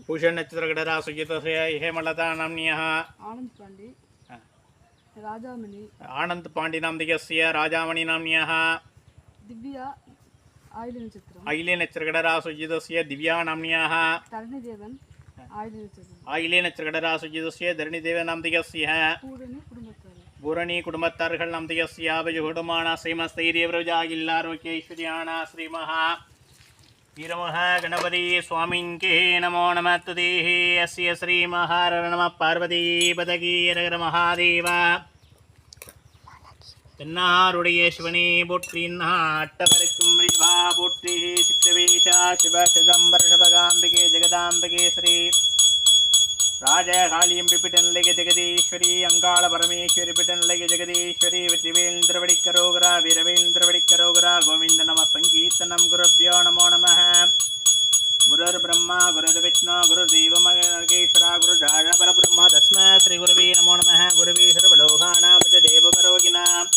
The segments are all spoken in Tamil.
भूषण नक्षत्र गडरा सुजितस्य हेमलता नाम्न्यः आनंद पांडे नामधेयस्य राजामणि नाम्न्यः दिव्या आइले नक्षत्र गडरा सुजितस्य दिव्या नाम्न्यः आइले नक्षत्र गडरा सुजितस्य धरणिदेव नामधेयस्य பூரணி குடும்பத்தார்கள் நாமதேயஸ்ய அபஜகுடமான ஸ்ரீமஸ்தைரியவ்ரஜா இல்லாரோக்கியைஸ்வர்யாண ஸ்ரீமஹா வீரமஹ கணபதி சுவாமிங்கே நமோ நம துதேஹ அஸ்ய ஸ்ரீமஹார நம பார்வதி பதகி ரகர மகாதேவ தென்னாருடைய சிவனே போற்றி நாட்டவருக்கும் ரிவா போற்றி சித்தவேஷா சிவ சிதம்பர சிவகாம்பிகே ஜெகதாம்பிகே ஸ்ரீ ராஜகாளியம் பிபிட்டன்லகி ஜெகதீஸ்வரி அங்காள பரமேஸ்வரி பிட்டன்லகி ஜெகதீஸ்வரி வெற்றிவேந்திரவடிக்கரோகரா வீரவேந்திரவடிக்கரோகரா கோவிந்த நம சங்கீர்த்தனம் குருப்யோ நமோ நமः குருர் பிரம்மா குருர் விஷ்ணு குருதேவ மகேஸ்வரா குரு ராஜபர பிரம்மா தஸ்மை ஸ்ரீ குருவே நமோ நமः குருவே சர்வலோகானாம் தேவபரோகிணாம்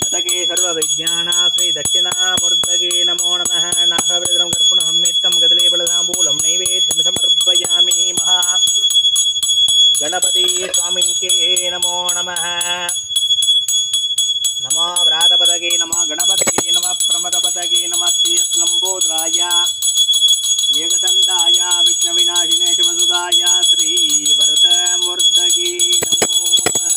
நதகே சர்வவிஜ்ஞானா ஸ்ரீ தட்சிணாமூர்த்தகே நமோ நமः நாகவேதம் கர்ப்புணஹம்மித்தம் கதலே பலதாம்பூலம் நைவேத்யம் சமர்ப்பயாமி மகா गणपति स्वामी के नमो नमः नमो व्रातपदगे नमः गणपतगे नमः प्रमदपदगे नमः श्रीयस्लम्बोद्राय एकदन्ताय विघ्नविनाशिने शिवसुताय श्रीवरदमूर्तगे नमो नमः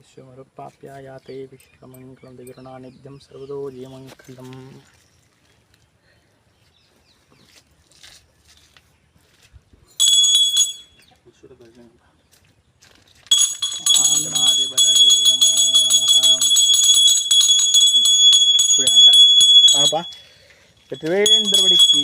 विश्वमरुपाप्यायाते विश्वमङ्गलं दिगुणानिध्यं सर्वतो जयमङ्गलम् வெற்றிவேந்திரவடிக்கு